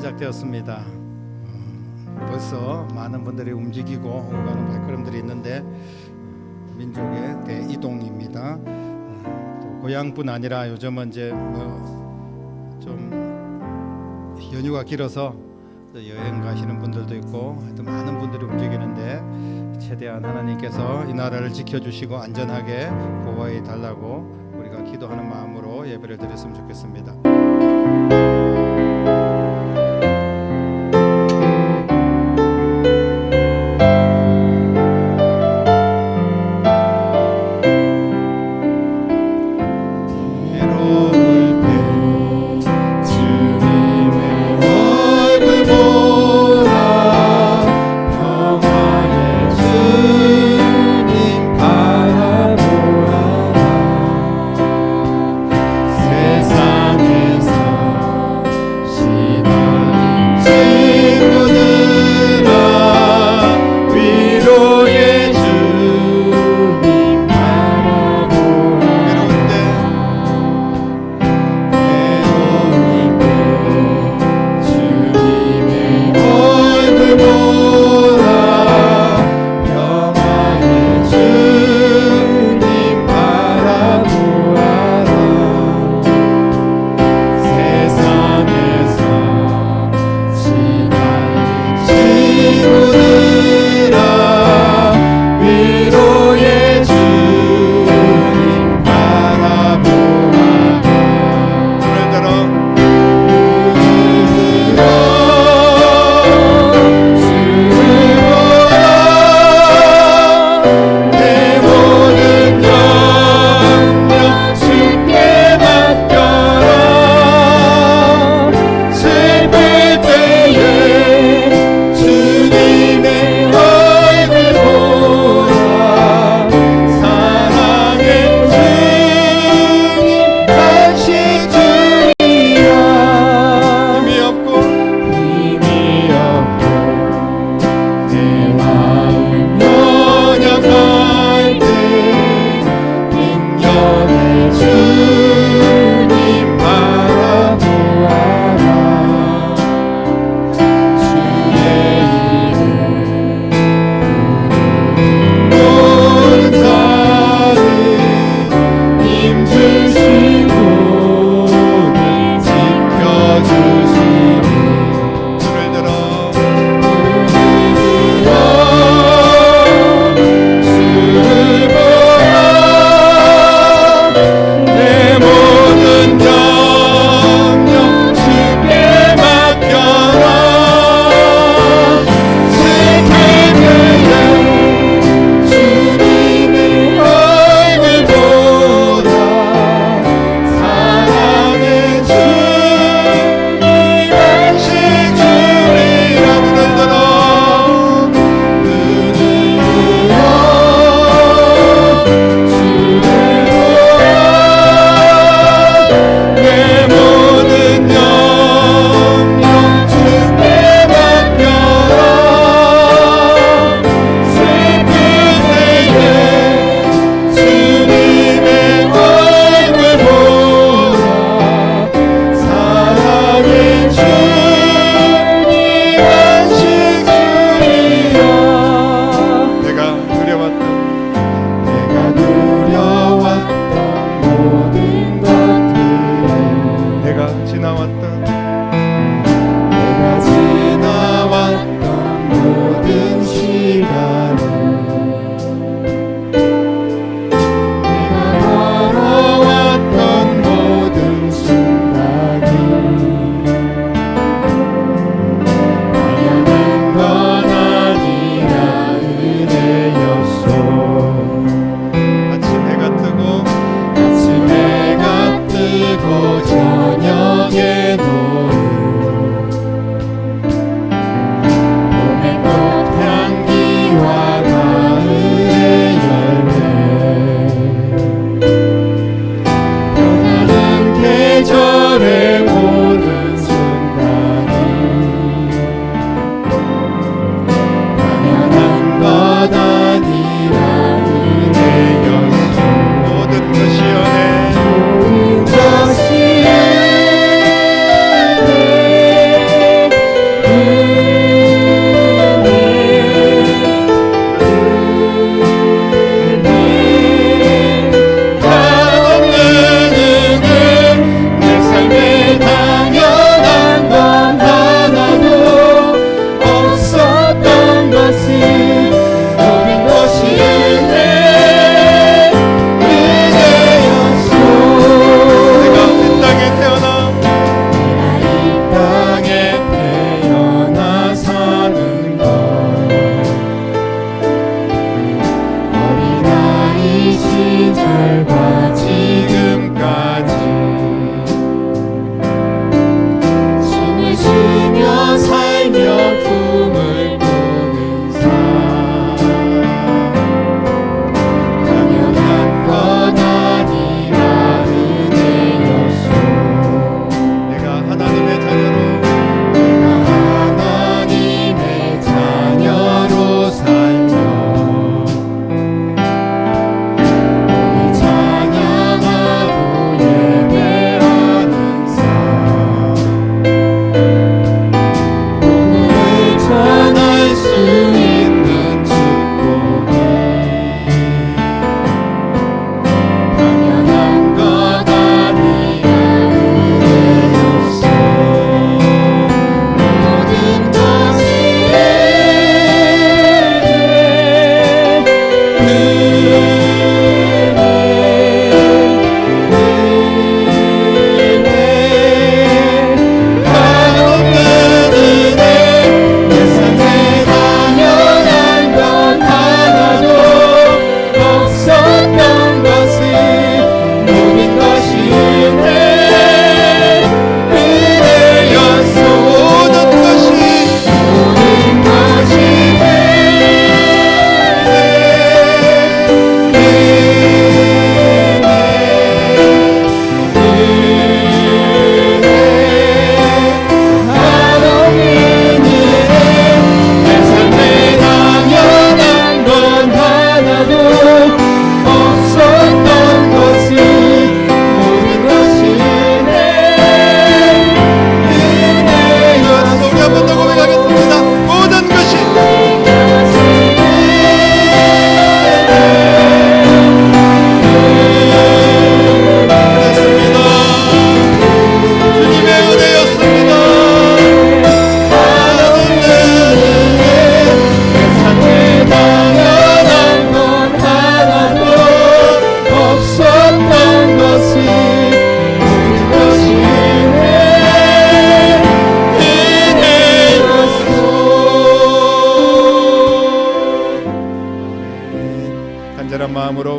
시작되었습니다. 벌써 많은 분들이 움직이고 오가는 발걸음들이 있는데 민족의 대이동입니다. 또 고향뿐 아니라 요즘은 이제 좀 연휴가 길어서 여행 가시는 분들도 있고 하여튼 많은 분들이 움직이는데 최대한 하나님께서 이 나라를 지켜주시고 안전하게 보호해 달라고 우리가 기도하는 마음으로 예배를 드렸으면 좋겠습니다. 세상에서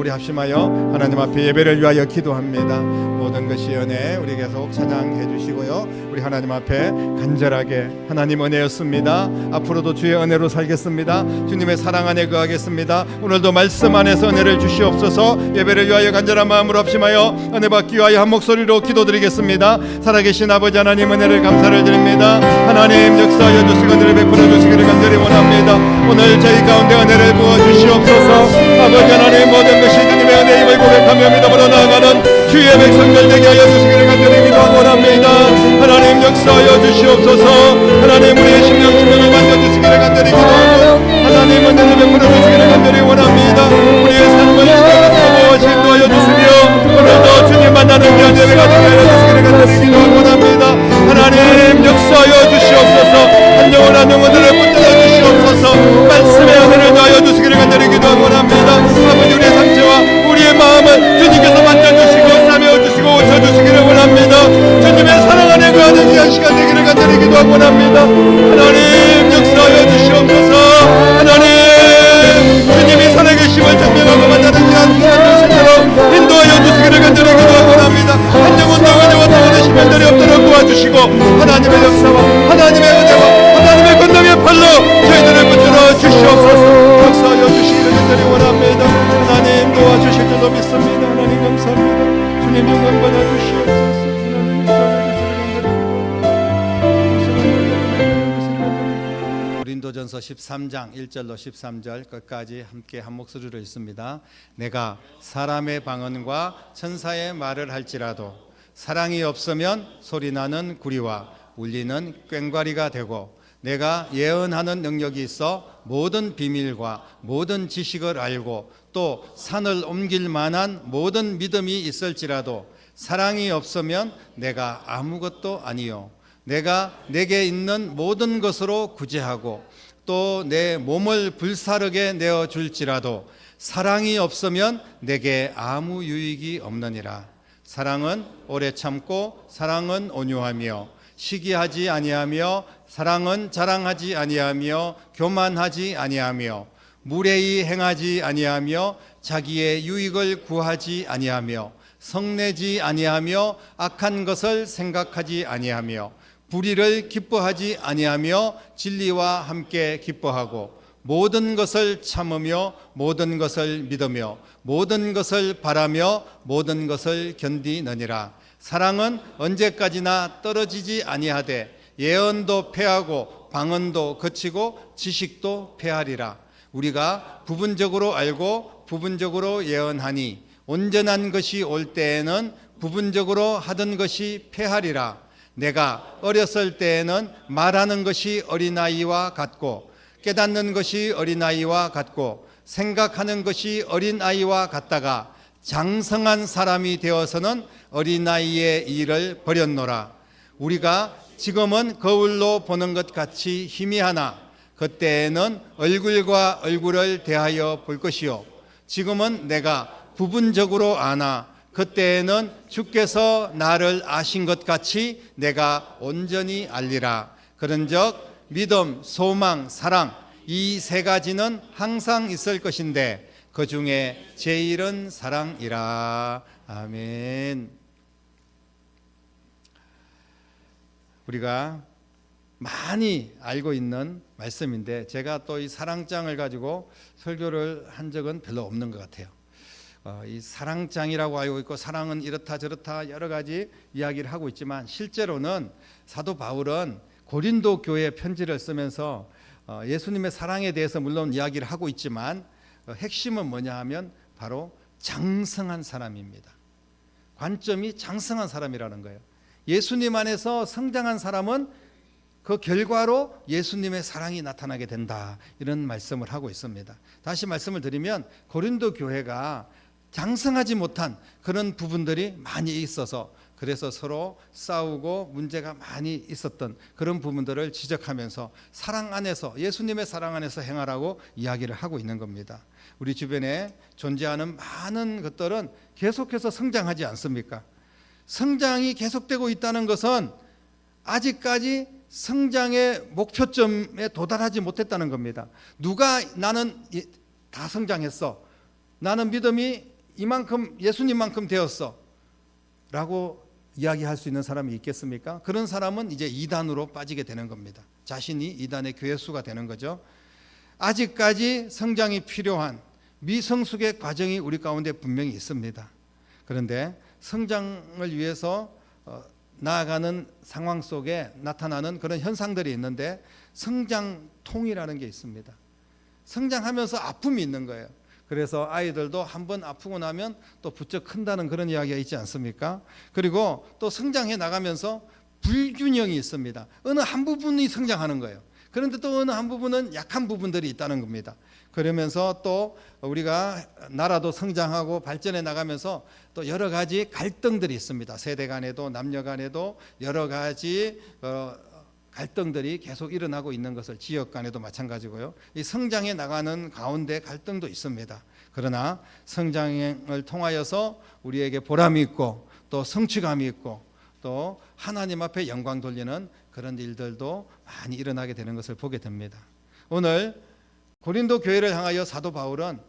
우리 합심하여 하나님 앞에 예배를 위하여 기도합니다. 모든 것이 은혜 우리 계속 찬양해 주시고요. 우리 하나님 앞에 간절하게 하나님 은혜였습니다. 앞으로도 주의 은혜로 살겠습니다. 주님의 사랑 안에 거하겠습니다. 오늘도 말씀 안에서 은혜를 주시옵소서. 예배를 위하여 간절한 마음으로 합심하여 은혜 받기 위하여 한 목소리로 기도드리겠습니다. 살아계신 아버지 하나님 은혜를 감사를 드립니다. 하나님 역사하여 주시고 은혜를 베풀어 주시기를 간절히 원합니다. 오늘 저희 가운데 은혜를 부어 주시옵소서. 아버지 하나님 모든 것이 주님의 은혜임을 고백하며 믿음으로 나아가는 주의 백성들 되게 하여 주시기를 간절히 기도하고 원합니다. 하나님 역사하여 주시옵소서. 하나님 우리의 심령을 만져주시기를 간절히 기도하고 하나님 은혜를 베풀어 주시기를 간절히 원합니다. 우리의 삶을 지켜서 인도하여 주시며 오늘도 주님 만나는 연예를 가지게 하여 주시기를 간절히 기도하고 원합니다. 하나님 역사하여 주시옵소서. 한 영혼 한 영혼들을 붙들어 주시옵소서. 말씀의 은혜를 더하여 주시기를 간절히 기도하고 원합니다. 아버지 우리의 상처와 우리의 마음을 주님께서 만져주시고 싸매어주시고 고쳐주시기를 원합니다. 주님의 사랑 안에 거하는 귀한 시간 되기를 간절히 기도하고 원합니다. 하나님 역사하여 주시옵소서. 하나님 주님이 살아계심을 증명하고 만나는 귀한 시간 되시도록 인도하여 주시기를 간절히 기도하고 원합니다. 한 영혼도 은혜와 당하는 시간들이 없도록 도와주시고 하나님의 역사와 하나님의 은혜와 하나님의 권능의 팔로 저희들을 붙들어 주시옵소서. 역사하여 주시기를 간절히 원합니다. 하나님 도와주실 줄로 믿습니다. 하나님 감사합니다. 주님 영광 받아주시옵소서. 고린도전서 13장 1절로 13절 끝까지 함께 한 목소리로 읽습니다. 내가 사람의 방언과 천사의 말을 할지라도 사랑이 없으면 소리나는 구리와 울리는 꽹과리가 되고 내가 예언하는 능력이 있어 모든 비밀과 모든 지식을 알고 또 산을 옮길 만한 모든 믿음이 있을지라도 사랑이 없으면 내가 아무것도 아니요 내가 내게 있는 모든 것으로 구제하고 또 내 몸을 불사르게 내어줄지라도 사랑이 없으면 내게 아무 유익이 없느니라. 사랑은 오래 참고 사랑은 온유하며 시기하지 아니하며 사랑은 자랑하지 아니하며 교만하지 아니하며 무례히 행하지 아니하며 자기의 유익을 구하지 아니하며 성내지 아니하며 악한 것을 생각하지 아니하며 불의를 기뻐하지 아니하며 진리와 함께 기뻐하고 모든 것을 참으며 모든 것을 믿으며 모든 것을 바라며 모든 것을 견디느니라. 사랑은 언제까지나 떨어지지 아니하되 예언도 패하고 방언도 거치고 지식도 패하리라. 우리가 부분적으로 알고 부분적으로 예언하니 온전한 것이 올 때에는 부분적으로 하던 것이 패하리라. 내가 어렸을 때에는 말하는 것이 어린아이와 같고 깨닫는 것이 어린아이와 같고 생각하는 것이 어린아이와 같다가 장성한 사람이 되어서는 어린아이의 일을 버렸노라. 우리가 지금은 거울로 보는 것 같이 희미하나 그때에는 얼굴과 얼굴을 대하여 볼 것이요 지금은 내가 부분적으로 아나 그때에는 주께서 나를 아신 것 같이 내가 온전히 알리라. 그런즉 믿음, 소망, 사랑 이 세 가지는 항상 있을 것인데 그 중에 제일은 사랑이라. 아멘. 우리가 많이 알고 있는 말씀인데 제가 또 이 사랑장을 가지고 설교를 한 적은 별로 없는 것 같아요. 이 사랑장이라고 알고 있고 사랑은 이렇다 저렇다 여러 가지 이야기를 하고 있지만 실제로는 사도 바울은 고린도 교회에 편지를 쓰면서 예수님의 사랑에 대해서 물론 이야기를 하고 있지만 핵심은 뭐냐 하면 바로 장성한 사람입니다. 관점이 장성한 사람이라는 거예요. 예수님 안에서 성장한 사람은 그 결과로 예수님의 사랑이 나타나게 된다. 이런 말씀을 하고 있습니다. 다시 말씀을 드리면 고린도 교회가 장성하지 못한 그런 부분들이 많이 있어서 그래서 서로 싸우고 문제가 많이 있었던 그런 부분들을 지적하면서 사랑 안에서 예수님의 사랑 안에서 행하라고 이야기를 하고 있는 겁니다. 우리 주변에 존재하는 많은 것들은 계속해서 성장하지 않습니까? 성장이 계속되고 있다는 것은 아직까지 성장의 목표점에 도달하지 못했다는 겁니다. 누가 나는 다 성장했어. 나는 믿음이 이만큼 예수님만큼 되었어 라고 이야기할 수 있는 사람이 있겠습니까? 그런 사람은 이제 이단으로 빠지게 되는 겁니다. 자신이 이단의 교회수가 되는 거죠. 아직까지 성장이 필요한 미성숙의 과정이 우리 가운데 분명히 있습니다. 그런데 성장을 위해서 나아가는 상황 속에 나타나는 그런 현상들이 있는데 성장통이라는 게 있습니다. 성장하면서 아픔이 있는 거예요. 그래서 아이들도 한번 아프고 나면 또 부쩍 큰다는 그런 이야기가 있지 않습니까? 그리고 또 성장해 나가면서 불균형이 있습니다. 어느 한 부분이 성장하는 거예요. 그런데 또 어느 한 부분은 약한 부분들이 있다는 겁니다. 그러면서 또 우리가 나라도 성장하고 발전해 나가면서 또 여러 가지 갈등들이 있습니다. 세대 간에도 남녀 간에도 여러 가지 갈등들이 계속 일어나고 있는 것을 지역 간에도 마찬가지고요. 이 성장해 나가는 가운데 갈등도 있습니다. 그러나 성장을 통하여서 우리에게 보람이 있고 또 성취감이 있고 또 하나님 앞에 영광 돌리는 그런 일들도 많이 일어나게 되는 것을 보게 됩니다. 오늘 고린도 교회를 향하여 사도 바울은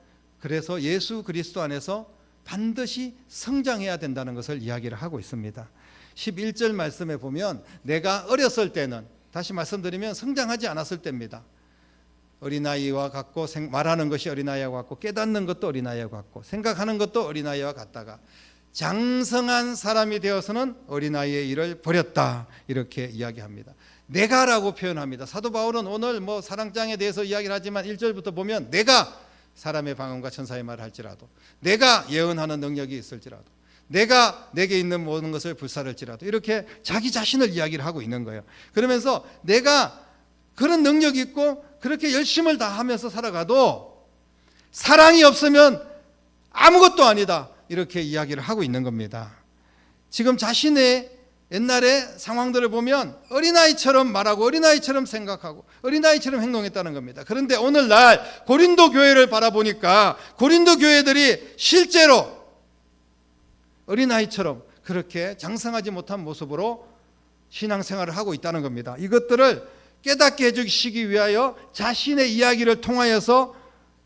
그래서 예수 그리스도 안에서 반드시 성장해야 된다는 것을 이야기를 하고 있습니다. 11절 말씀에 보면 내가 어렸을 때는, 다시 말씀드리면 성장하지 않았을 때입니다. 어린아이와 같고 말하는 것이 어린아이와 같고 깨닫는 것도 어린아이와 같고 생각하는 것도 어린아이와 같다가 장성한 사람이 되어서는 어린아이의 일을 버렸다, 이렇게 이야기합니다. 내가라고 표현합니다. 사도 바울은 오늘 사랑장에 대해서 이야기를 하지만 1절부터 보면 내가 사람의 방언과 천사의 말을 할지라도, 내가 예언하는 능력이 있을지라도, 내가 내게 있는 모든 것을 불사를지라도, 이렇게 자기 자신을 이야기를 하고 있는 거예요. 그러면서 내가 그런 능력이 있고 그렇게 열심을 다하면서 살아가도 사랑이 없으면 아무것도 아니다, 이렇게 이야기를 하고 있는 겁니다. 지금 자신의 옛날의 상황들을 보면 어린아이처럼 말하고 어린아이처럼 생각하고 어린아이처럼 행동했다는 겁니다. 그런데 오늘날 고린도 교회를 바라보니까 고린도 교회들이 실제로 어린아이처럼 그렇게 장성하지 못한 모습으로 신앙생활을 하고 있다는 겁니다. 이것들을 깨닫게 해주시기 위하여 자신의 이야기를 통하여서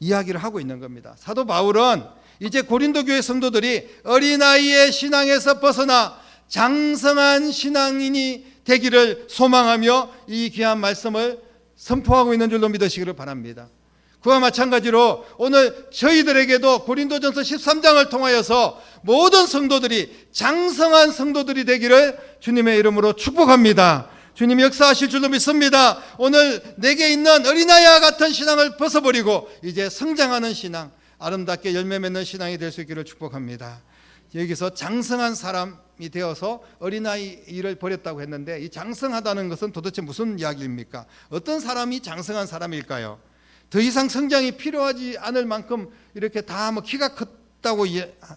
이야기를 하고 있는 겁니다. 사도 바울은 이제 고린도 교회 성도들이 어린아이의 신앙에서 벗어나 장성한 신앙인이 되기를 소망하며 이 귀한 말씀을 선포하고 있는 줄로 믿으시기를 바랍니다. 그와 마찬가지로 오늘 저희들에게도 고린도전서 13장을 통하여서 모든 성도들이 장성한 성도들이 되기를 주님의 이름으로 축복합니다. 주님이 역사하실 줄로 믿습니다. 오늘 내게 있는 어린아이와 같은 신앙을 벗어버리고 이제 성장하는 신앙, 아름답게 열매 맺는 신앙이 될 수 있기를 축복합니다. 여기서 장성한 사람이 되어서 어린아이 일을 버렸다고 했는데 이 장성하다는 것은 도대체 무슨 이야기입니까? 어떤 사람이 장성한 사람일까요? 더 이상 성장이 필요하지 않을 만큼 이렇게 다 키가 컸다고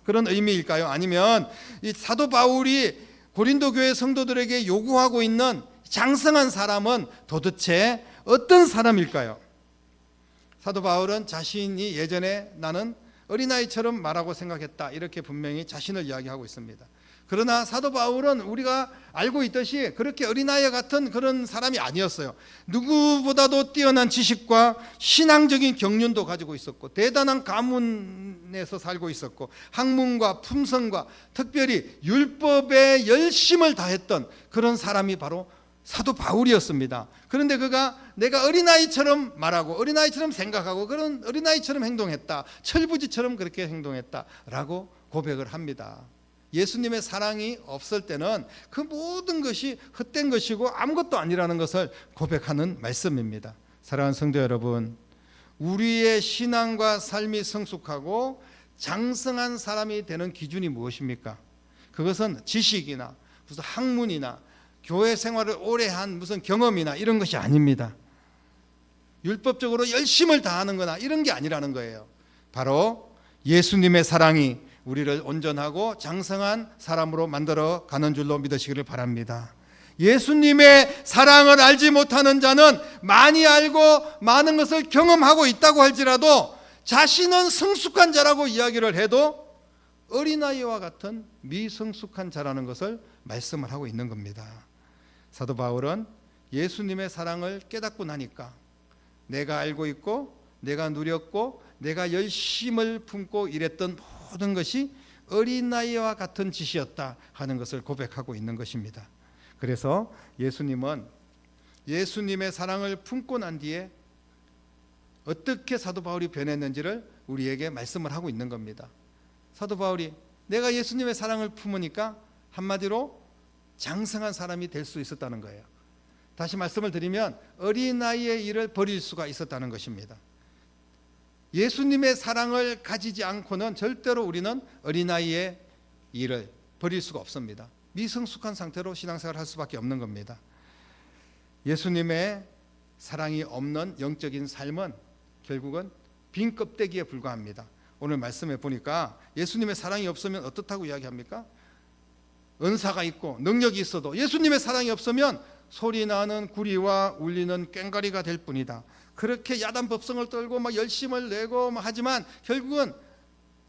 그런 의미일까요? 아니면 이 사도 바울이 고린도 교회 성도들에게 요구하고 있는 장성한 사람은 도대체 어떤 사람일까요? 사도 바울은 자신이 예전에 나는 어린아이처럼 말하고 생각했다, 이렇게 분명히 자신을 이야기하고 있습니다. 그러나 사도 바울은 우리가 알고 있듯이 그렇게 어린아이 같은 그런 사람이 아니었어요. 누구보다도 뛰어난 지식과 신앙적인 경륜도 가지고 있었고 대단한 가문에서 살고 있었고 학문과 품성과 특별히 율법에 열심을 다했던 그런 사람이 바로 사도 바울이었습니다. 그런데 그가 내가 어린아이처럼 말하고 어린아이처럼 생각하고 그런 어린아이처럼 행동했다, 철부지처럼 그렇게 행동했다라고 고백을 합니다. 예수님의 사랑이 없을 때는 그 모든 것이 헛된 것이고 아무것도 아니라는 것을 고백하는 말씀입니다. 사랑하는 성도 여러분, 우리의 신앙과 삶이 성숙하고 장성한 사람이 되는 기준이 무엇입니까? 그것은 지식이나 무슨 학문이나 교회 생활을 오래 한 무슨 경험이나 이런 것이 아닙니다. 율법적으로 열심을 다하는 거나 이런 게 아니라는 거예요. 바로 예수님의 사랑이 우리를 온전하고 장성한 사람으로 만들어 가는 줄로 믿으시기를 바랍니다. 예수님의 사랑을 알지 못하는 자는 많이 알고 많은 것을 경험하고 있다고 할지라도 자신은 성숙한 자라고 이야기를 해도 어린아이와 같은 미성숙한 자라는 것을 말씀을 하고 있는 겁니다. 사도 바울은 예수님의 사랑을 깨닫고 나니까 내가 알고 있고 내가 누렸고 내가 열심을 품고 일했던 모든 것이 어린아이와 같은 짓이었다 하는 것을 고백하고 있는 것입니다. 그래서 예수님은 예수님의 사랑을 품고 난 뒤에 어떻게 사도 바울이 변했는지를 우리에게 말씀을 하고 있는 겁니다. 사도 바울이 내가 예수님의 사랑을 품으니까 한마디로 장성한 사람이 될 수 있었다는 거예요. 다시 말씀을 드리면 어린아이의 일을 버릴 수가 있었다는 것입니다. 예수님의 사랑을 가지지 않고는 절대로 우리는 어린아이의 일을 버릴 수가 없습니다. 미성숙한 상태로 신앙생활을 할 수밖에 없는 겁니다. 예수님의 사랑이 없는 영적인 삶은 결국은 빈 껍데기에 불과합니다. 오늘 말씀에 보니까 예수님의 사랑이 없으면 어떻다고 이야기합니까? 은사가 있고 능력이 있어도 예수님의 사랑이 없으면 소리나는 구리와 울리는 꽹과리가 될 뿐이다. 그렇게 야단 법성을 떨고 막 열심을 내고 하지만 결국은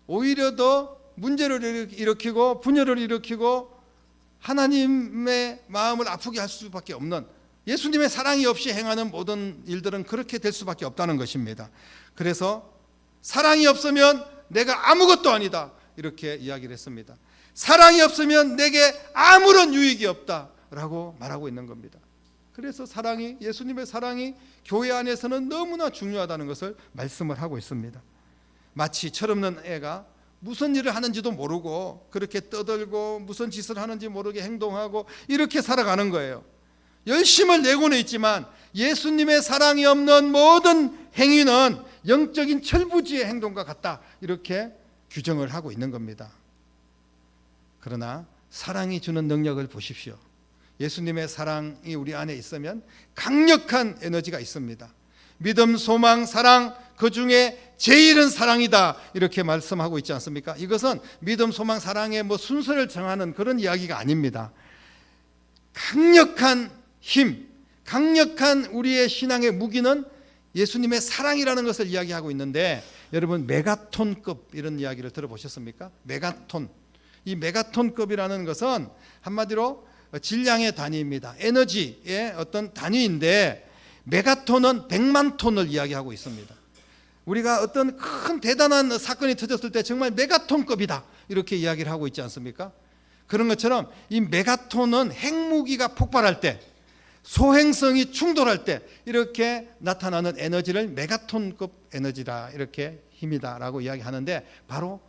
오히려 더 문제를 일으키고 분열을 일으키고 하나님의 마음을 아프게 할 수밖에 없는, 예수님의 사랑이 없이 행하는 모든 일들은 그렇게 될 수밖에 없다는 것입니다. 그래서 사랑이 없으면 내가 아무것도 아니다 이렇게 이야기를 했습니다. 사랑이 없으면 내게 아무런 유익이 없다라고 말하고 있는 겁니다. 그래서 사랑이, 예수님의 사랑이 교회 안에서는 너무나 중요하다는 것을 말씀을 하고 있습니다. 마치 철없는 애가 무슨 일을 하는지도 모르고 그렇게 떠들고 무슨 짓을 하는지 모르게 행동하고 이렇게 살아가는 거예요. 열심을 내고는 있지만 예수님의 사랑이 없는 모든 행위는 영적인 철부지의 행동과 같다 이렇게 규정을 하고 있는 겁니다. 그러나 사랑이 주는 능력을 보십시오. 예수님의 사랑이 우리 안에 있으면 강력한 에너지가 있습니다. 믿음, 소망, 사랑, 그 중에 제일은 사랑이다 이렇게 말씀하고 있지 않습니까? 이것은 믿음, 소망, 사랑의 순서를 정하는 그런 이야기가 아닙니다. 강력한 힘, 강력한 우리의 신앙의 무기는 예수님의 사랑이라는 것을 이야기하고 있는데, 여러분 메가톤급 이런 이야기를 들어보셨습니까? 메가톤. 이 메가톤급이라는 것은 한마디로 질량의 단위입니다. 에너지의 어떤 단위인데, 메가톤은 100만 톤을 이야기하고 있습니다. 우리가 어떤 큰 대단한 사건이 터졌을 때 정말 메가톤급이다 이렇게 이야기를 하고 있지 않습니까? 그런 것처럼 이 메가톤은 핵무기가 폭발할 때, 소행성이 충돌할 때 이렇게 나타나는 에너지를 메가톤급 에너지다, 이렇게 힘이다라고 이야기하는데, 바로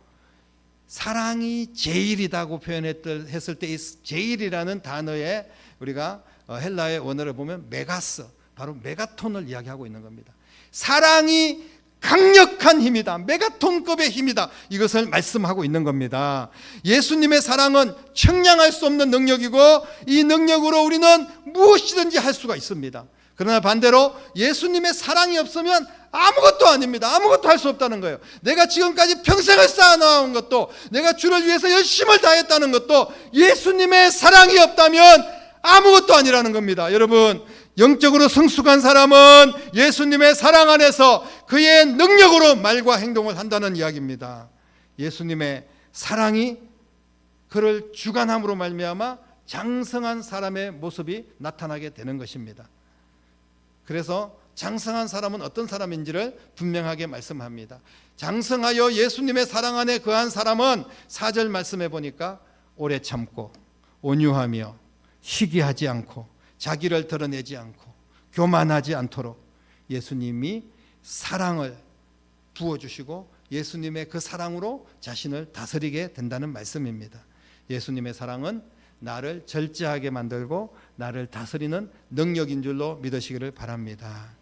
사랑이 제일이라고 표현했을 때 이 제일이라는 단어에 우리가 헬라의 원어를 보면 메가스, 바로 메가톤을 이야기하고 있는 겁니다. 사랑이 강력한 힘이다, 메가톤급의 힘이다, 이것을 말씀하고 있는 겁니다. 예수님의 사랑은 청량할 수 없는 능력이고 이 능력으로 우리는 무엇이든지 할 수가 있습니다. 그러나 반대로 예수님의 사랑이 없으면 아무것도 아닙니다. 아무것도 할 수 없다는 거예요. 내가 지금까지 평생을 쌓아나온 것도, 내가 주를 위해서 열심을 다했다는 것도 예수님의 사랑이 없다면 아무것도 아니라는 겁니다. 여러분, 영적으로 성숙한 사람은 예수님의 사랑 안에서 그의 능력으로 말과 행동을 한다는 이야기입니다. 예수님의 사랑이 그를 주관함으로 말미암아 장성한 사람의 모습이 나타나게 되는 것입니다. 그래서 장성한 사람은 어떤 사람인지를 분명하게 말씀합니다. 장성하여 예수님의 사랑 안에 거한 사람은 4절 말씀해 보니까 오래 참고 온유하며 시기하지 않고 자기를 드러내지 않고 교만하지 않도록 예수님이 사랑을 부어주시고 예수님의 그 사랑으로 자신을 다스리게 된다는 말씀입니다. 예수님의 사랑은 나를 절제하게 만들고 나를 다스리는 능력인 줄로 믿으시기를 바랍니다.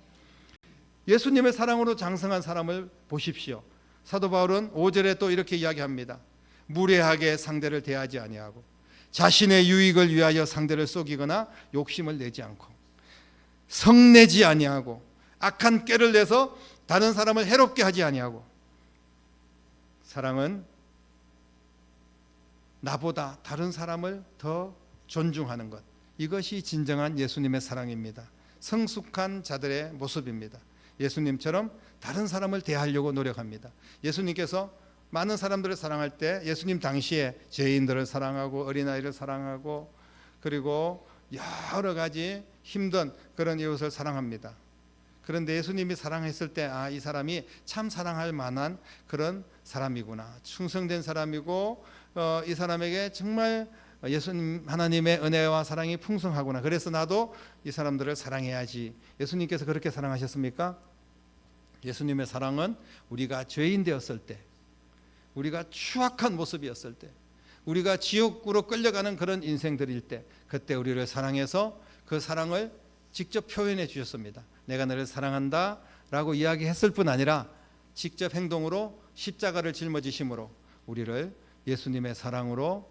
예수님의 사랑으로 장성한 사람을 보십시오. 사도 바울은 5절에 또 이렇게 이야기합니다. 무례하게 상대를 대하지 아니하고 자신의 유익을 위하여 상대를 속이거나 욕심을 내지 않고 성내지 아니하고 악한 꾀를 내서 다른 사람을 해롭게 하지 아니하고, 사랑은 나보다 다른 사람을 더 존중하는 것, 이것이 진정한 예수님의 사랑입니다. 성숙한 자들의 모습입니다. 예수님처럼 다른 사람을 대하려고 노력합니다. 예수님께서 많은 사람들을 사랑할 때 예수님 당시에 죄인들을 사랑하고 어린아이를 사랑하고 그리고 여러 가지 힘든 그런 이웃을 사랑합니다. 그런데 예수님이 사랑했을 때 이 사람이 참 사랑할 만한 그런 사람이구나, 충성된 사람이고 이 사람에게 정말 예수님 하나님의 은혜와 사랑이 풍성하구나, 그래서 나도 이 사람들을 사랑해야지. 예수님께서 그렇게 사랑하셨습니까? 예수님의 사랑은 우리가 죄인 되었을 때, 우리가 추악한 모습이었을 때, 우리가 지옥으로 끌려가는 그런 인생들일 때, 그때 우리를 사랑해서 그 사랑을 직접 표현해 주셨습니다. 내가 너를 사랑한다 라고 이야기했을 뿐 아니라 직접 행동으로 십자가를 짊어지심으로 우리를 예수님의 사랑으로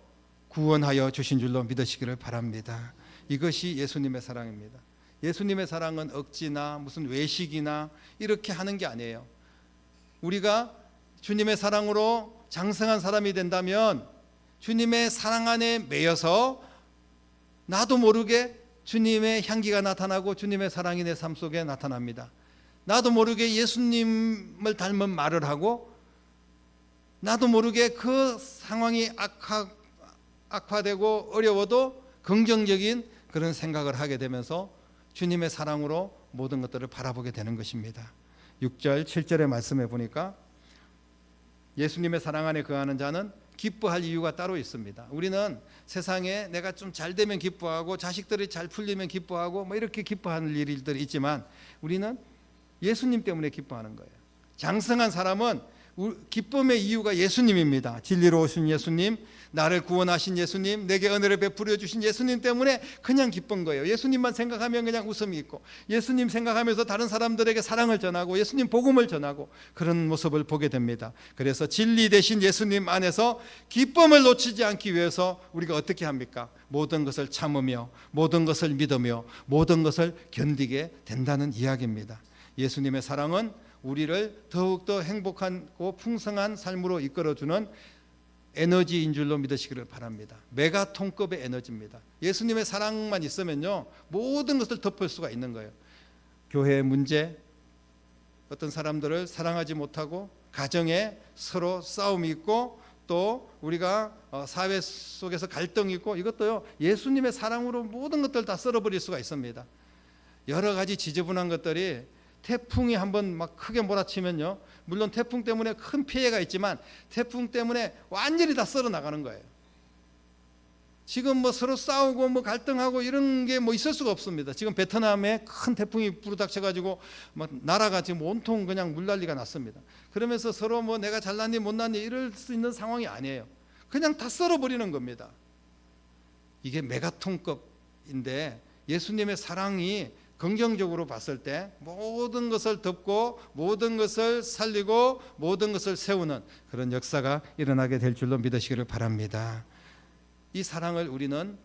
구원하여 주신 줄로 믿으시기를 바랍니다. 이것이 예수님의 사랑입니다. 예수님의 사랑은 억지나 무슨 외식이나 이렇게 하는 게 아니에요. 우리가 주님의 사랑으로 장성한 사람이 된다면 주님의 사랑 안에 매여서 나도 모르게 주님의 향기가 나타나고 주님의 사랑이 내 삶 속에 나타납니다. 나도 모르게 예수님을 닮은 말을 하고 나도 모르게 그 상황이 악화되고 어려워도 긍정적인 그런 생각을 하게 되면서 주님의 사랑으로 모든 것들을 바라보게 되는 것입니다. 6절 7절의 말씀에 보니까 예수님의 사랑 안에 거하는 자는 기뻐할 이유가 따로 있습니다. 우리는 세상에 내가 좀 잘 되면 기뻐하고 자식들이 잘 풀리면 기뻐하고 뭐 이렇게 기뻐하는 일들이 있지만 우리는 예수님 때문에 기뻐하는 거예요. 장성한 사람은 기쁨의 이유가 예수님입니다. 진리로 오신 예수님, 나를 구원하신 예수님, 내게 은혜를 베풀어 주신 예수님 때문에 그냥 기쁜 거예요. 예수님만 생각하면 그냥 웃음이 있고, 예수님 생각하면서 다른 사람들에게 사랑을 전하고 예수님 복음을 전하고 그런 모습을 보게 됩니다. 그래서 진리 되신 예수님 안에서 기쁨을 놓치지 않기 위해서 우리가 어떻게 합니까? 모든 것을 참으며 모든 것을 믿으며 모든 것을 견디게 된다는 이야기입니다. 예수님의 사랑은 우리를 더욱더 행복하고 풍성한 삶으로 이끌어주는 에너지인 줄로 믿으시기를 바랍니다. 메가톤급의 에너지입니다. 예수님의 사랑만 있으면요 모든 것을 덮을 수가 있는 거예요. 교회의 문제, 어떤 사람들을 사랑하지 못하고 가정에 서로 싸움이 있고 또 우리가 사회 속에서 갈등이 있고 이것도요 예수님의 사랑으로 모든 것들을 다 썰어버릴 수가 있습니다. 여러 가지 지저분한 것들이 태풍이 한번 막 크게 몰아치면요 물론 태풍 때문에 큰 피해가 있지만 태풍 때문에 완전히 다 썰어 나가는 거예요. 지금 뭐 서로 싸우고 뭐 갈등하고 이런 게 뭐 있을 수가 없습니다. 지금 베트남에 큰 태풍이 부르닥쳐가지고 막 나라가 지금 온통 그냥 물난리가 났습니다. 그러면서 서로 뭐 내가 잘났니 못났니 이럴 수 있는 상황이 아니에요. 그냥 다 썰어버리는 겁니다. 이게 메가톤급인데 예수님의 사랑이 긍정적으로 봤을 때 모든 것을 덮고 모든 것을 살리고 모든 것을 세우는 그런 역사가 일어나게 될 줄로 믿으시기를 바랍니다. 이 사랑을 우리는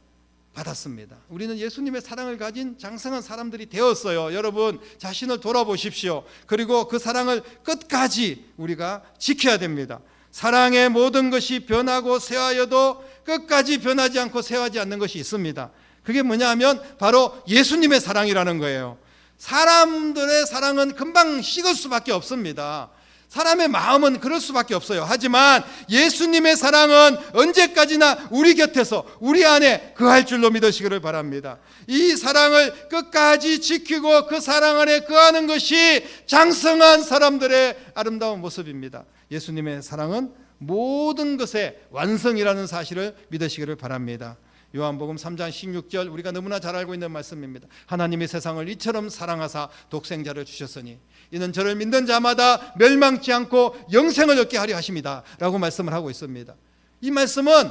받았습니다. 우리는 예수님의 사랑을 가진 장성한 사람들이 되었어요. 여러분 자신을 돌아보십시오. 그리고 그 사랑을 끝까지 우리가 지켜야 됩니다. 사랑의 모든 것이 변하고 쇠하여도 끝까지 변하지 않고 쇠하지 않는 것이 있습니다. 그게 뭐냐 하면 바로 예수님의 사랑이라는 거예요. 사람들의 사랑은 금방 식을 수밖에 없습니다. 사람의 마음은 그럴 수밖에 없어요. 하지만 예수님의 사랑은 언제까지나 우리 곁에서 우리 안에 거할 줄로 믿으시기를 바랍니다. 이 사랑을 끝까지 지키고 그 사랑 안에 거하는 것이 장성한 사람들의 아름다운 모습입니다. 예수님의 사랑은 모든 것의 완성이라는 사실을 믿으시기를 바랍니다. 요한복음 3장 16절 우리가 너무나 잘 알고 있는 말씀입니다. 하나님이 세상을 이처럼 사랑하사 독생자를 주셨으니 이는 저를 믿는 자마다 멸망치 않고 영생을 얻게 하려 하심이다 라고 말씀을 하고 있습니다. 이 말씀은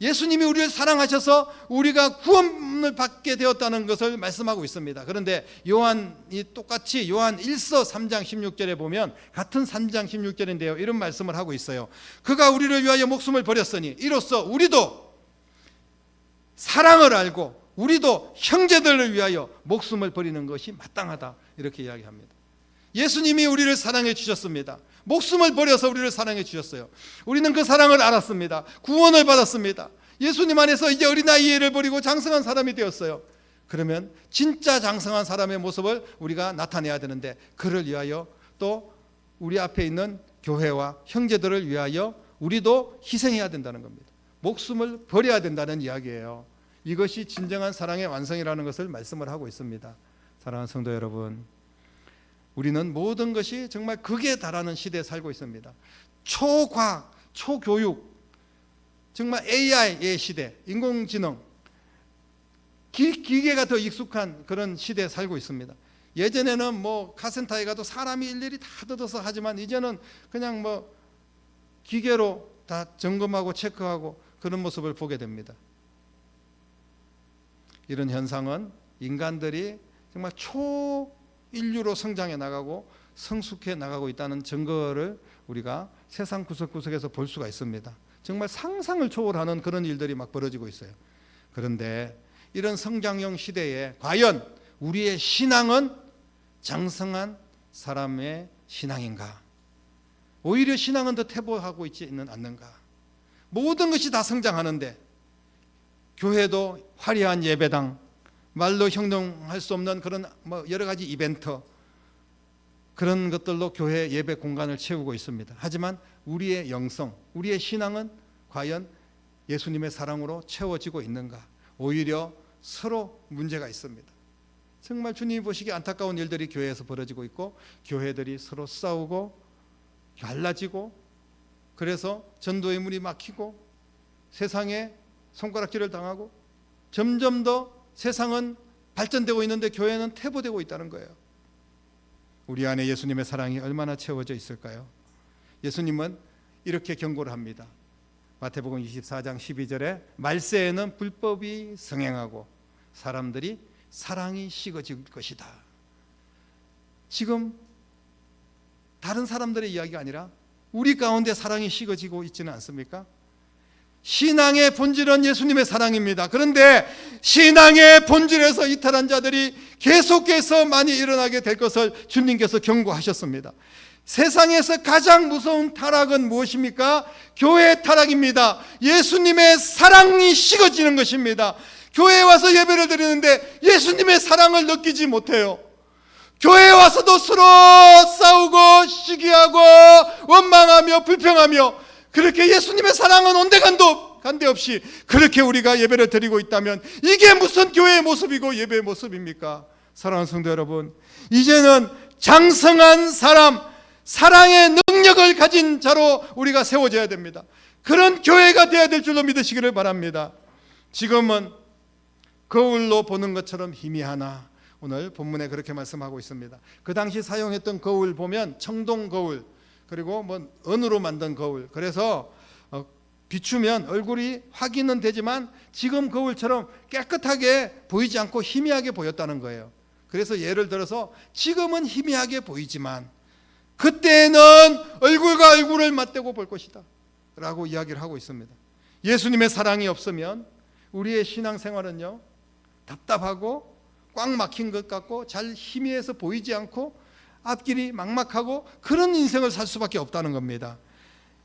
예수님이 우리를 사랑하셔서 우리가 구원을 받게 되었다는 것을 말씀하고 있습니다. 그런데 요한이 똑같이 요한 1서 3장 16절에 보면 같은 3장 16절인데요 이런 말씀을 하고 있어요. 그가 우리를 위하여 목숨을 버렸으니 이로써 우리도 사랑을 알고 우리도 형제들을 위하여 목숨을 버리는 것이 마땅하다 이렇게 이야기합니다. 예수님이 우리를 사랑해 주셨습니다. 목숨을 버려서 우리를 사랑해 주셨어요. 우리는 그 사랑을 알았습니다. 구원을 받았습니다. 예수님 안에서 이제 어린아이를 버리고 장성한 사람이 되었어요. 그러면 진짜 장성한 사람의 모습을 우리가 나타내야 되는데 그를 위하여 또 우리 앞에 있는 교회와 형제들을 위하여 우리도 희생해야 된다는 겁니다. 목숨을 버려야 된다는 이야기예요. 이것이 진정한 사랑의 완성이라는 것을 말씀을 하고 있습니다. 사랑하는 성도 여러분, 우리는 모든 것이 정말 극에 달하는 시대에 살고 있습니다. 초과학, 초교육, 정말 AI의 시대, 인공지능, 기계가 더 익숙한 그런 시대에 살고 있습니다. 예전에는 뭐 카센터에 가도 사람이 일일이 다 뜯어서 하지만 이제는 그냥 뭐 기계로 다 점검하고 체크하고 그런 모습을 보게 됩니다. 이런 현상은 인간들이 정말 초인류로 성장해 나가고 성숙해 나가고 있다는 증거를 우리가 세상 구석구석에서 볼 수가 있습니다. 정말 상상을 초월하는 그런 일들이 막 벌어지고 있어요. 그런데 이런 성장형 시대에 과연 우리의 신앙은 장성한 사람의 신앙인가? 오히려 신앙은 더 퇴보하고 있지는 않는가? 모든 것이 다 성장하는데 교회도 화려한 예배당, 말로 형용할 수 없는 그런 뭐 여러 가지 이벤트, 그런 것들로 교회 예배 공간을 채우고 있습니다. 하지만 우리의 영성, 우리의 신앙은 과연 예수님의 사랑으로 채워지고 있는가? 오히려 서로 문제가 있습니다. 정말 주님이 보시기에 안타까운 일들이 교회에서 벌어지고 있고 교회들이 서로 싸우고 갈라지고 그래서 전도의 문이 막히고 세상에 손가락질을 당하고 점점 더 세상은 발전되고 있는데 교회는 퇴보되고 있다는 거예요. 우리 안에 예수님의 사랑이 얼마나 채워져 있을까요? 예수님은 이렇게 경고를 합니다. 마태복음 24장 12절에 말세에는 불법이 성행하고 사람들이 사랑이 식어질 것이다. 지금 다른 사람들의 이야기가 아니라 우리 가운데 사랑이 식어지고 있지는 않습니까? 신앙의 본질은 예수님의 사랑입니다. 그런데 신앙의 본질에서 이탈한 자들이 계속해서 많이 일어나게 될 것을 주님께서 경고하셨습니다. 세상에서 가장 무서운 타락은 무엇입니까? 교회의 타락입니다. 예수님의 사랑이 식어지는 것입니다. 교회에 와서 예배를 드리는데 예수님의 사랑을 느끼지 못해요. 교회에 와서도 서로 싸우고 시기하고 원망하며 불평하며 그렇게 예수님의 사랑은 온데간데 없이 그렇게 우리가 예배를 드리고 있다면 이게 무슨 교회의 모습이고 예배의 모습입니까? 사랑하는 성도 여러분, 이제는 장성한 사람, 사랑의 능력을 가진 자로 우리가 세워져야 됩니다. 그런 교회가 되어야 될 줄로 믿으시기를 바랍니다. 지금은 거울로 보는 것처럼 희미하나, 오늘 본문에 그렇게 말씀하고 있습니다. 그 당시 사용했던 거울 보면 청동 거울, 그리고 뭐 은으로 만든 거울, 그래서 비추면 얼굴이 확인은 되지만 지금 거울처럼 깨끗하게 보이지 않고 희미하게 보였다는 거예요. 그래서 예를 들어서 지금은 희미하게 보이지만 그때는 얼굴과 얼굴을 맞대고 볼 것이다 라고 이야기를 하고 있습니다. 예수님의 사랑이 없으면 우리의 신앙생활은요, 답답하고 꽉 막힌 것 같고 잘 희미해서 보이지 않고 앞길이 막막하고 그런 인생을 살 수밖에 없다는 겁니다.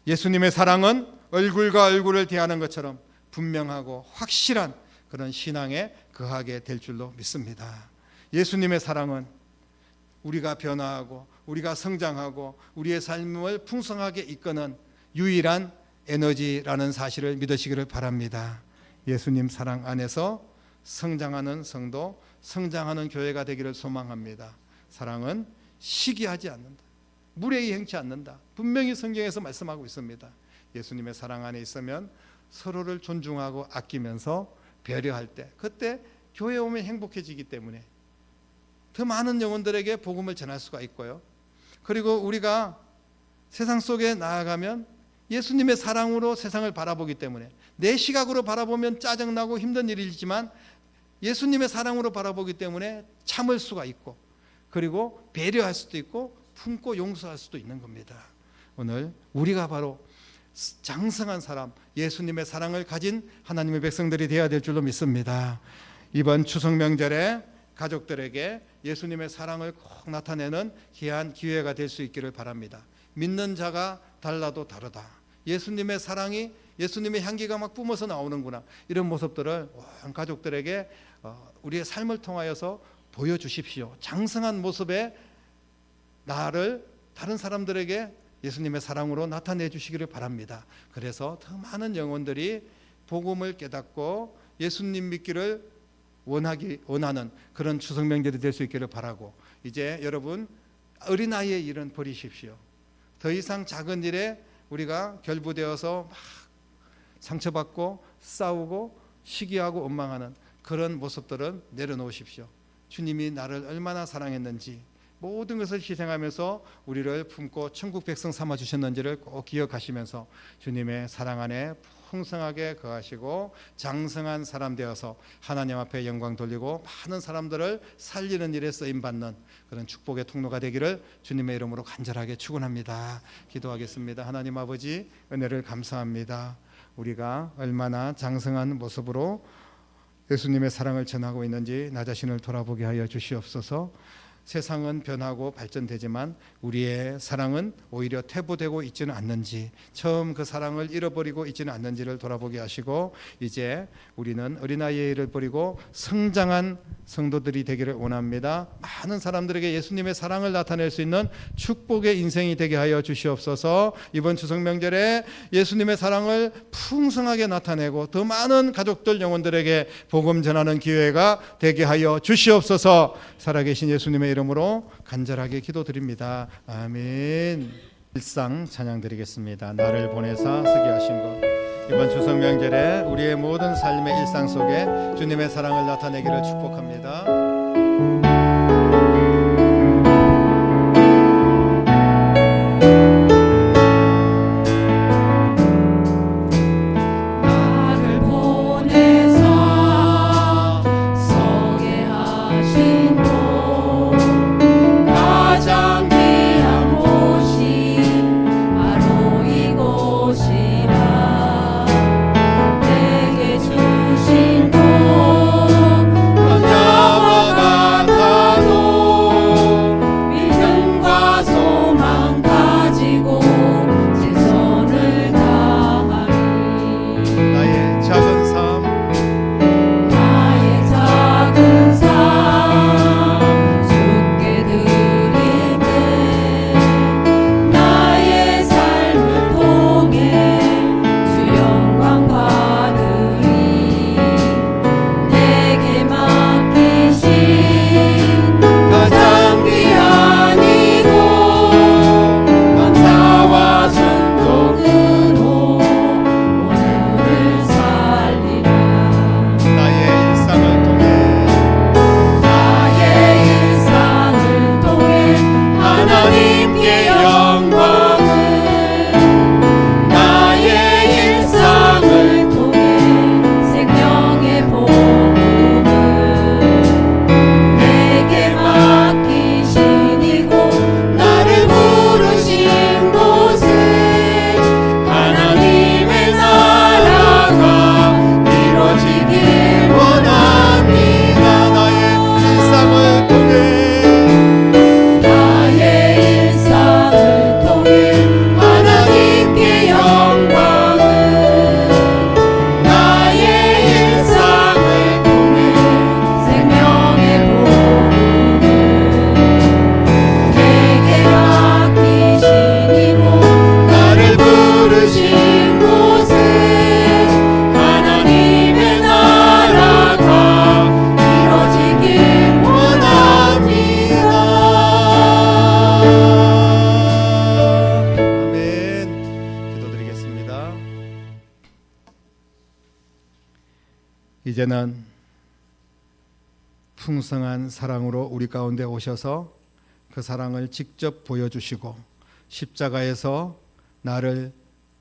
예수님의 사랑은 얼굴과 얼굴을 대하는 것처럼 분명하고 확실한 그런 신앙에 거하게 될 줄로 믿습니다. 예수님의 사랑은 우리가 변화하고 우리가 성장하고 우리의 삶을 풍성하게 이끄는 유일한 에너지라는 사실을 믿으시기를 바랍니다. 예수님 사랑 안에서 성장하는 성도, 성장하는 교회가 되기를 소망합니다. 사랑은 시기하지 않는다. 무례히 행치 않는다. 분명히 성경에서 말씀하고 있습니다. 예수님의 사랑 안에 있으면 서로를 존중하고 아끼면서 배려할 때, 그때 교회에 오면 행복해지기 때문에 더 많은 영혼들에게 복음을 전할 수가 있고요. 그리고 우리가 세상 속에 나아가면 예수님의 사랑으로 세상을 바라보기 때문에, 내 시각으로 바라보면 짜증나고 힘든 일이지만 예수님의 사랑으로 바라보기 때문에 참을 수가 있고, 그리고 배려할 수도 있고 품고 용서할 수도 있는 겁니다. 오늘 우리가 바로 장성한 사람, 예수님의 사랑을 가진 하나님의 백성들이 되어야 될 줄로 믿습니다. 이번 추석 명절에 가족들에게 예수님의 사랑을 꼭 나타내는 귀한 기회가 될 수 있기를 바랍니다. 믿는 자가 달라도 다르다. 예수님의 사랑이, 예수님의 향기가 막 뿜어서 나오는구나. 이런 모습들을 가족들에게 우리의 삶을 통하여서 보여주십시오. 장성한 모습의 나를 다른 사람들에게 예수님의 사랑으로 나타내 주시기를 바랍니다. 그래서 더 많은 영혼들이 복음을 깨닫고 예수님 믿기를 원하는 그런 추석 명절이 될 수 있기를 바라고, 이제 여러분 어린아이의 일은 버리십시오. 더 이상 작은 일에 우리가 결부되어서 막 상처받고 싸우고 시기하고 원망하는 그런 모습들은 내려놓으십시오. 주님이 나를 얼마나 사랑했는지, 모든 것을 희생하면서 우리를 품고 천국 백성 삼아 주셨는지를 꼭 기억하시면서 주님의 사랑 안에 풍성하게 거하시고 장성한 사람 되어서 하나님 앞에 영광 돌리고 많은 사람들을 살리는 일에 쓰임받는 그런 축복의 통로가 되기를 주님의 이름으로 간절하게 축원합니다. 기도하겠습니다. 하나님 아버지, 은혜를 감사합니다. 우리가 얼마나 장성한 모습으로 예수님의 사랑을 전하고 있는지 나 자신을 돌아보게 하여 주시옵소서. 세상은 변하고 발전되지만 우리의 사랑은 오히려 퇴보되고 있지는 않는지, 처음 그 사랑을 잃어버리고 있지는 않는지를 돌아보게 하시고, 이제 우리는 어린아이의 일을 버리고 성장한 성도들이 되기를 원합니다. 많은 사람들에게 예수님의 사랑을 나타낼 수 있는 축복의 인생이 되게 하여 주시옵소서. 이번 추석 명절에 예수님의 사랑을 풍성하게 나타내고 더 많은 가족들, 영혼들에게 복음 전하는 기회가 되게 하여 주시옵소서. 살아계신 예수님의 이름으로 간절하게 기도드립니다. 아멘. 일상 찬양 드리겠습니다. 나를 보내사 서게 하신 것. 이번 추석 명절에 우리의 모든 삶의 일상 속에 주님의 사랑을 나타내기를 축복합니다. 이제는 풍성한 사랑으로 우리 가운데 오셔서 그 사랑을 직접 보여주시고 십자가에서 나를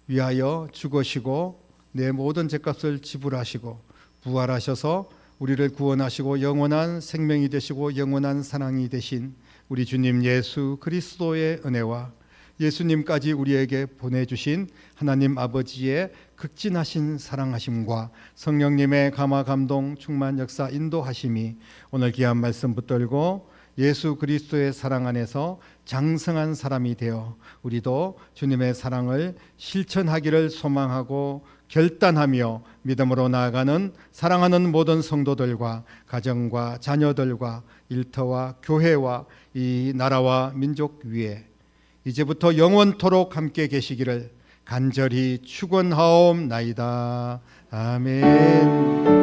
위하여 죽으시고 내 모든 죄값을 지불하시고 부활하셔서 우리를 구원하시고 영원한 생명이 되시고 영원한 사랑이 되신 우리 주님 예수 그리스도의 은혜와 예수님까지 우리에게 보내주신 하나님 아버지의 극진하신 사랑하심과 성령님의 감화 감동 충만 역사 인도하심이 오늘 귀한 말씀 붙들고 예수 그리스도의 사랑 안에서 장성한 사람이 되어 우리도 주님의 사랑을 실천하기를 소망하고 결단하며 믿음으로 나아가는 사랑하는 모든 성도들과 가정과 자녀들과 일터와 교회와 이 나라와 민족 위에 이제부터 영원토록 함께 계시기를 간절히 축원하옵나이다. 아멘.